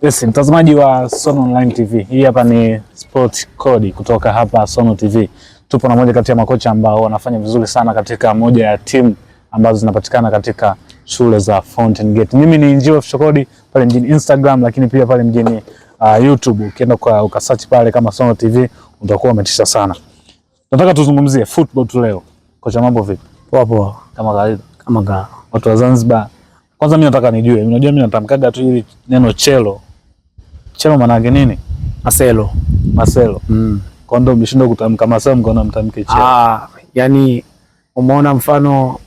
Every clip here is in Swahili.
Yes, mtazamaji wa Sono Online TV. Hii hapa ni Sport Code kutoka hapa Sono TV. Tupo na moja kati ya makocha ambao wanafanya vizuri sana katika moja ya timu ambazo zinapatikana katika shule za Fountain Gate. Mimi ni Njio Fshokodi pale mjini Instagram, lakini pia pale mjini YouTube. Ukienda kwa ukasearch pale kama Sono TV utakuwa umetisha sana. Nataka tuzungumzie football tu leo. Kocha, mambo vipi? Poa poa. Kama kawaida. Kama kawaida. Watu wa Zanzibar. Kwanza mimi nataka nijue. Unajua mimi natamkaga tu hili neno chelo. Chelo maana yake nini? Marcelo. Marcelo. Kwa ndo mshindo kutamka Marcelo, mkaona mtamke chelo. Yani umeona mfano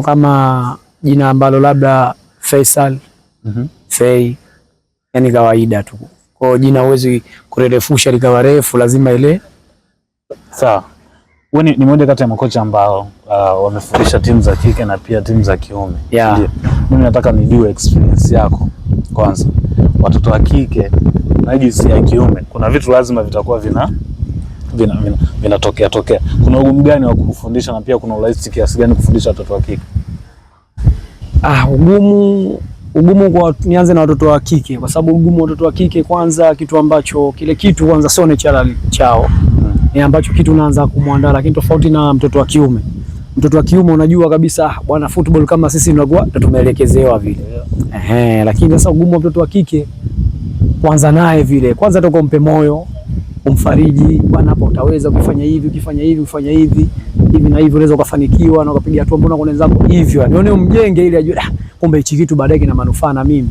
kama jina ambalo labda Faisal, Fei, yani kawaida tu. Kwa jina huwezi kurefusha likawa refu, lazima ile. Sawa. Wewe ni moja kati ya makocha ambao wamefundisha timu za kike na pia timu za kiume. Yeah. Mimi nataka nijue experience yako kwanza. Watoto wa kike na jinsi ya kiume, kuna vitu lazima vitakuwa vinatokea. Kuna ugumu gani wa kufundisha na pia kuna urahisi kiasi gani kufundisha watoto wa kike? Ugumu kwa nianze na watoto wa kike, kwa sababu ugumu wa watoto wa kike kwanza, kitu ambacho kile kitu kwanza sio natural chao. Ni ambacho kitu unaanza kumwandaa, lakini tofauti na mtoto wa kiume. Mtoto wa kiume unajua kabisa bwana, football kama sisi tunakuwa tumeelekezewa vile. Lakini sasa ugumu wa mtoto wa kike kwanza naye vile, kwanza toka umpe moyo, umfariji, bwana hapa utaweza kufanya hivi, ukifanya hivi, ufanya hivi na hivi unaweza ukafanikiwa na ukapiga hatua, mbona kuna wenzako hivyo. Nione umjenge ili ajue kumbe hichi kitu baadaye kina manufaa na mimi.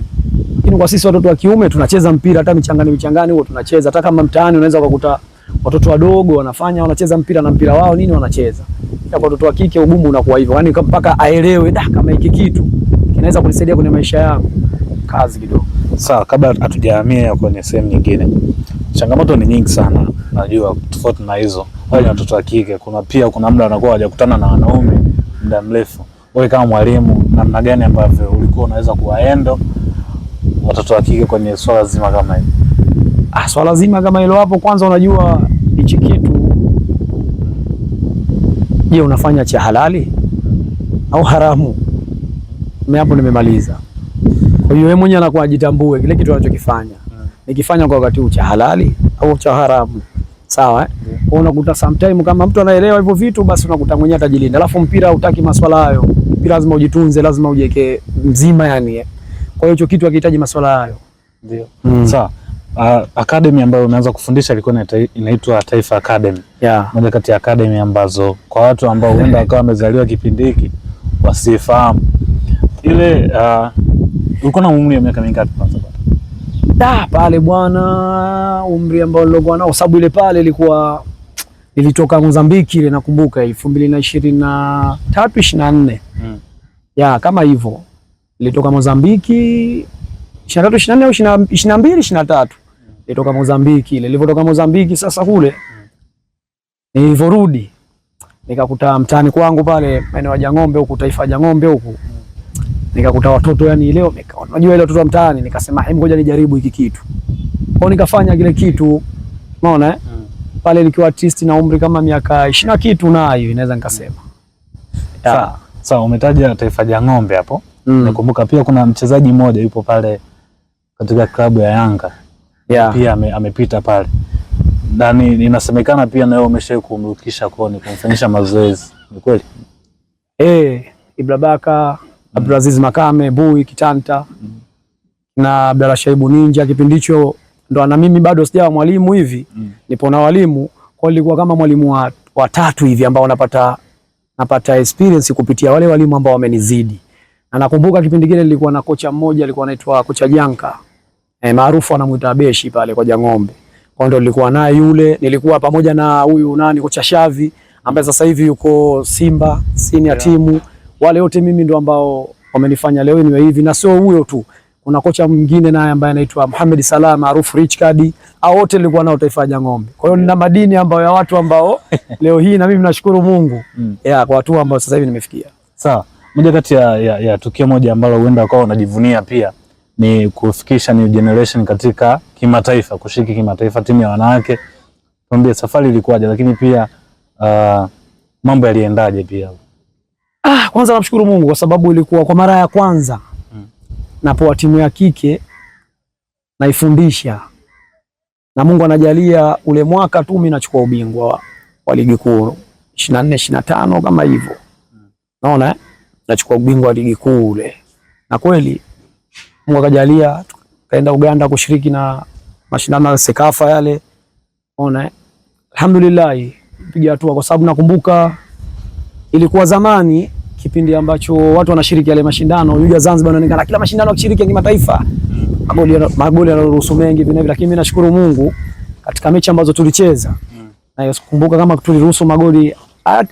Lakini kwa sisi watoto wa kiume tunacheza mpira, hata michangani huo tunacheza, hata kama mtaani unaweza kukuta watoto wadogo wanacheza mpira na mpira wao nini wanacheza. Kwa watoto wa kike ugumu unakuwa hivyo, yani mpaka aelewe kama hiki kitu kinaweza kunisaidia kwenye maisha yangu, kazi kidogo. Sawa, kabla hatujahamia kwenye sehemu nyingine, changamoto ni nyingi sana, najua tofauti na hizo. Wale watoto wa kike kuna muda wanakuwa hawajakutana na wanaume muda mrefu. Wewe kama mwalimu, namna gani ambavyo ulikuwa unaweza kuwaendo watoto wa kike kwenye swala zima kama hili? Swala zima kama hilo hapo, kwanza unajua hichi kitu, je, unafanya cha halali au haramu? Mimi hapo nimemaliza. Kwa hiyo wewe mwenyewe anakuwa ajitambue kile kitu anachokifanya. Nikifanya kwa wakati cha halali au cha haramu. Sawa Unakuta sometime kama mtu anaelewa hivyo vitu, basi unakuta mwenyewe atajilinda. Alafu mpira hutaki masuala hayo. Mpira lazima ujitunze, lazima ujeke mzima yani. Kwa hiyo hicho kitu hakihitaji masuala hayo. Ndio. Sawa. Academy ambayo umeanza kufundisha ilikuwa inaitwa Taifa Academy. Yeah. Moja kati ya academy ambazo kwa watu ambao huenda wakawa wamezaliwa kipindi hiki wasifahamu. Ile ulikuwa na umri wa miaka mingapi kwanza? Pale bwana, umri ambao nilikuwa nao, sababu ile pale nilitoka Mozambiki ile, nakumbuka 2023 24. Ya kama hivyo. Nilitoka Mozambiki 23 24 au 22 23. Nilitoka Mozambiki ile. Nilipotoka Mozambiki sasa kule nilivorudi nikakuta mtaani kwangu pale maeneo ya Jang'ombe huko, Taifa Jang'ombe huko. Nikakuta watoto yani leo unajua ile watoto wa mtaani, nikasema hebu ngoja nijaribu hiki kitu. Kwa nikafanya kile kitu. Unaona Pale nikiwa artist na umri kama miaka 20 kitu nayo inaweza nikasema. Sawa, umetaja Taifa Jang'ombe hapo. Nakumbuka pia kuna mchezaji mmoja yupo pale katika klabu ya Yanga. Yeah. Pia amepita pale. Ndani inasemekana pia na wewe umeshawahi kumrukisha koni, kumfanyisha mazoezi. Ni kweli? Ibrabaka, Abdulaziz Makame, Bui Kitanta na Abdalla Shaibu Ninja. Kipindi hicho ndo na mimi bado sijawa mwalimu hivi. Nipo na walimu, kwa nilikuwa kama mwalimu wa tatu hivi ambao napata experience kupitia wale walimu ambao wamenizidi. Na nakumbuka kipindi kile nilikuwa na kocha mmoja alikuwa anaitwa kocha Janka. Maarufu anamuita Beshi pale kwa Jang'ombe. Kwa ndo nilikuwa naye yule, nilikuwa pamoja na huyu kocha Shavi ambaye sasa hivi yuko Simba senior timu. Wale wote mimi ndo ambao wamenifanya leo niwe hivi, na sio huyo tu. Kuna kocha mwingine naye ambaye anaitwa Mohamed Salah maarufu Rich Card. Hao wote nilikuwa nao Taifa Jang'ombe. Kwa hiyo nina madini ambayo ya watu ambao leo hii na mimi nashukuru Mungu kwa watu ambao sasa hivi nimefikia. Sawa. Moja kati ya tukio moja ambalo huenda kwa unajivunia pia ni kufikisha new generation katika kimataifa, kushiriki kimataifa timu ya wanawake. Tuambie safari ilikuwaje, lakini pia mambo yaliendaje pia? Kwanza namshukuru Mungu kwa sababu ilikuwa kwa mara ya kwanza napoa timu ya kike naifundisha, na Mungu anajalia ule mwaka tu mimi nachukua ubingwa wa ligi kuu 24 25 kama hivyo. Naona nachukua ubingwa wa ligi kuu ule. Na kweli Mungu akajalia kaenda Uganda kushiriki na mashindano ya Sekafa yale. Naona alhamdulillah piga hatua, kwa sababu nakumbuka ilikuwa zamani kipindi ambacho watu wanashiriki yale mashindano, Yuja Zanzibar inaonekana kila mashindano yakishiriki ya kimataifa magoli yanaruhusu mengi vile vile, lakini mimi nashukuru Mungu katika mechi ambazo tulicheza na sikumbuka kama tuliruhusu magoli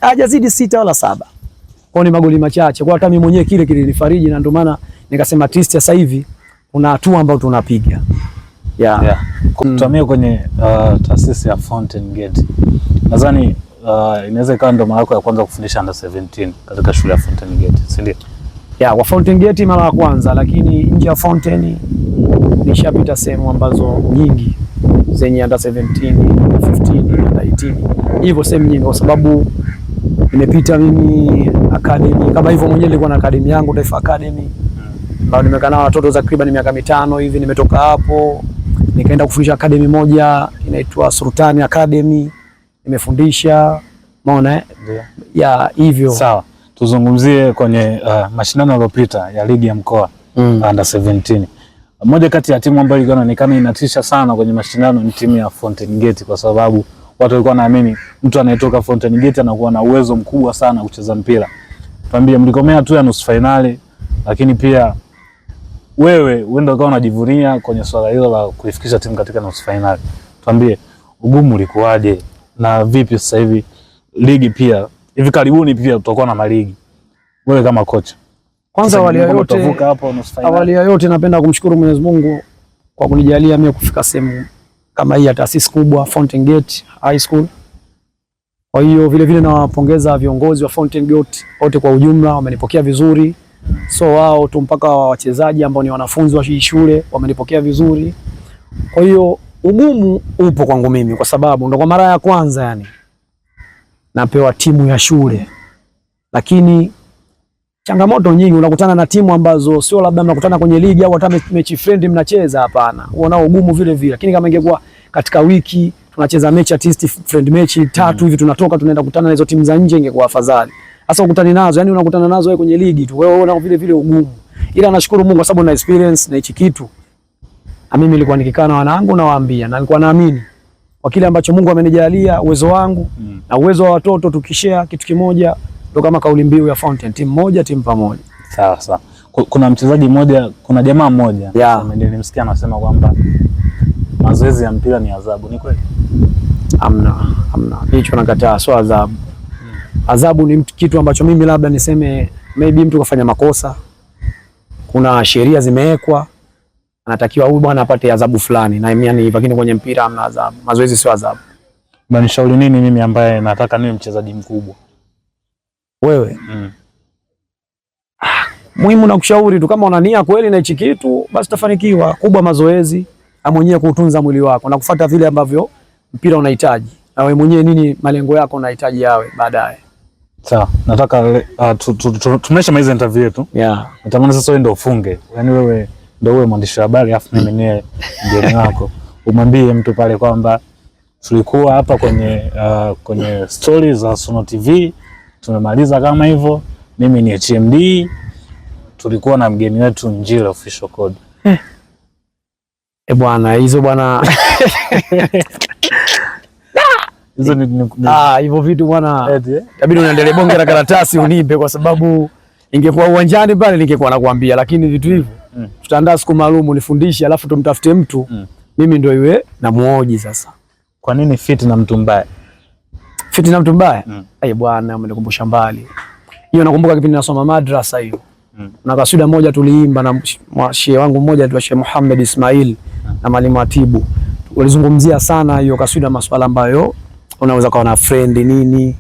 hajazidi 6 wala 7. Kwa ni magoli machache. Kwa hata mimi mwenyewe kile kilinifariji, na ndio maana nikasema trist sasa hivi kuna hatua ambayo tunapiga. Kutumia kwenye taasisi ya Fountain Gate. Nadhani inaweza ikawa ndo mara yako ya kwanza kufundisha under 17 katika shule ya Fountain Gate, si ndio? Kwa Fountain Gate mara ya kwanza, lakini nje ya Fountain nishapita sehemu ambazo nyingi zenye under 17, under 15, under 18. Hivyo sehemu nyingi, kwa sababu nimepita mimi academy kama hivyo, mwenyewe nilikuwa na academy yangu Taifa Academy ambao nimekaa na watoto takriban miaka 5 hivi. Nimetoka hapo nikaenda kufundisha academy moja inaitwa Sultani Academy, nimefundisha. Umeona hivyo. Sawa, tuzungumzie kwenye mashindano yaliyopita ya ligi ya mkoa under 17. Moja kati ya timu ambayo ilikuwa inaonekana inatisha sana kwenye mashindano ni timu ya Fountain Gate, kwa sababu watu walikuwa naamini mtu anayetoka Fountain Gate anakuwa na uwezo mkubwa sana kucheza mpira. Tuambie, mlikomea tu ya nusu finali, lakini pia wewe uenda ukawa unajivunia kwenye swala hilo la kuifikisha timu katika nusu finali. Tuambie ugumu ulikuwaje na vipi sasa hivi ligi pia hivi karibuni pia tutakuwa na maligi. Wewe kama kocha, kwanza awali ya yote napenda kumshukuru Mwenyezi Mungu kwa kunijalia mimi kufika sehemu kama hii ya taasisi kubwa Fountain Gate High School. Kwa hiyo vile vile nawapongeza viongozi wa Fountain Gate wote kwa ujumla, wamenipokea vizuri. So wao tu mpaka wachezaji ambao ni wanafunzi wa hii shule wamenipokea vizuri. Kwa hiyo ugumu upo kwangu mimi, kwa sababu ndo kwa mara ya kwanza yani napewa timu ya shule, lakini changamoto nyingi. Unakutana na timu ambazo sio labda mnakutana kwenye ligi au hata mechi friend mnacheza, hapana, uona ugumu vile vile. Lakini kama ingekuwa katika wiki tunacheza mechi at least friend mechi 3 hivi, tunatoka tunaenda kukutana na hizo timu za nje, ingekuwa afadhali. Sasa ukutani nazo, yani unakutana nazo wewe kwenye ligi tu, wewe unaona vile vile ugumu. Ila nashukuru Mungu kwa sababu na experience na hichi kitu. Na mimi nilikuwa nikikaa na wanangu nawaambia, na nilikuwa naamini kwa kile ambacho Mungu amenijalia, uwezo wangu na uwezo wa watoto, tukishare kitu kimoja ndio kama kauli mbiu ya Fountain, timu moja timu pamoja. Sawa sawa. Kuna mchezaji mmoja, kuna jamaa mmoja nilimsikia anasema kwamba mazoezi ya mpira ni adhabu. Ni kweli? Amna. Hicho nakataa, sio adhabu. Adhabu ni kitu ambacho mimi labda niseme maybe mtu kafanya makosa, kuna sheria zimewekwa, anatakiwa huyu bwana apate adhabu fulani, na yani hivyo. Lakini kwenye mpira hamna adhabu, mazoezi sio adhabu. Unanishauri nini mimi ambaye nataka niwe mchezaji mkubwa? Wewe muhimu na kushauri tu, kama una nia kweli na hichi kitu basi tafanikiwa. Kubwa mazoezi, na mwenyewe kuutunza mwili wako na kufuata vile ambavyo mpira unahitaji, na wewe mwenyewe nini malengo yako unahitaji yawe baadaye. Sawa, nataka tumeshamaliza interview yetu. Natamani sasa wewe ndio ufunge. Yaani wewe ndio uwe mwandishi wa habari afu mimi niwe mgeni wako. Umwambie mtu pale kwamba tulikuwa hapa kwenye stories za Sono TV, tumemaliza kama hivyo. Mimi ni HMD, tulikuwa na mgeni wetu Njile Official Code. Bwana, hizo bwana hizo hivyo vitu bwana, inabidi unaendelee bonge la karatasi unipe, kwa sababu ingekuwa uwanjani pale ningekuwa nakwambia, lakini vitu hivyo tutaandaa siku maalum unifundishe, alafu tumtafute mtu mimi ndio iwe na muoji. Sasa kwa nini fit na mtu mbaya? Fit na mtu mbaya? Bwana, umenikumbusha mbali. Hiyo nakumbuka kipindi nasoma madrasa hiyo. Na kaswida moja tuliimba na shehe wangu mmoja anaitwa Sheikh Muhammad Ismail na mwalimu Atibu. Walizungumzia sana hiyo kaswida, masuala ambayo unaweza kuwa na friend nini,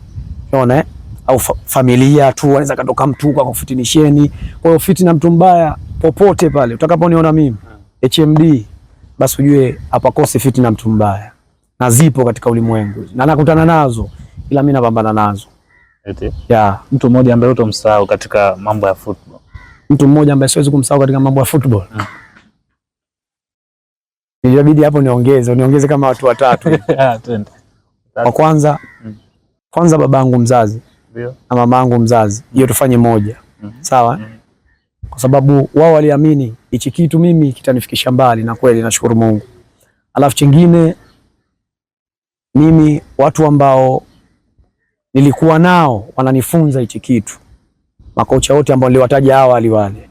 unaona, au familia tu, anaweza katoka mtu kwa kufitinisheni. Kwa hiyo fit na mtu mbaya popote pale utakaponiona mimi HMD, basi ujue hapakosi fit na mtu mbaya, na zipo katika ulimwengu na nakutana nazo, ila mimi napambana nazo. Mtu mmoja ambaye utomsahau katika mambo ya football. mtu mmoja ambaye siwezi kumsahau katika mambo ya football. Nilijabidi hapo niongeze kama watu watatu. Twende. Wa kwanza babangu mzazi. Ndio. Na mamangu mzazi. Hiyo tufanye moja. Sawa? Kwa sababu wao waliamini hichi kitu mimi kitanifikisha mbali, na kweli nashukuru Mungu. Alafu chingine, mimi watu ambao nilikuwa nao wananifunza hichi kitu, makocha wote ambao niliwataja awali wale,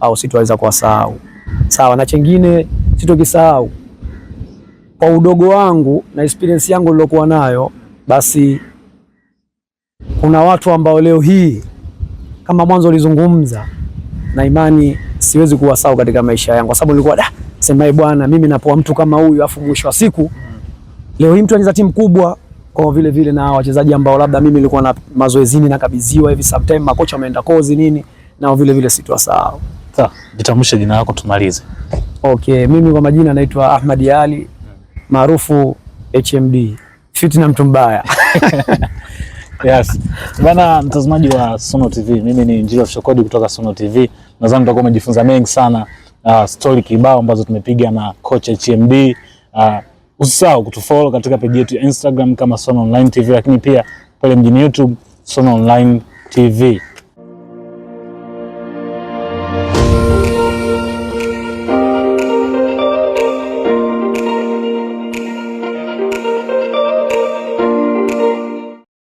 au sitoweza kuwasahau. Sawa, na chingine sitokisahau, kwa udogo wangu na experience yangu nilokuwa nayo, basi kuna watu ambao leo hii kama mwanzo ulizungumza, na imani siwezi kuwasahau katika maisha yangu, kwa sababu nilikuwa sema bwana, mimi napoa mtu kama huyu, afu mwisho wa siku leo hii mtu anacheza timu kubwa, kwa vile vile na wachezaji ambao labda mimi nilikuwa na mazoezini na kabidhiwa hivi, sometime makocha wameenda kozi nini, na vile vile sitowasahau. Sawa, jitambulishe jina lako tumalize. Okay, mimi kwa majina naitwa Ahmad Ali maarufu HMD, fit na mtu mbaya. Yes. Bana mtazamaji wa Sono TV, mimi ni Injili Official Code kutoka Sono TV. Nadhani mtakuwa umejifunza mengi sana, story kibao ambazo tumepiga na coach HMD. Usisahau kutufollow katika page yetu ya Instagram kama Sono Online TV, lakini pia pale mjini YouTube Sono Online TV.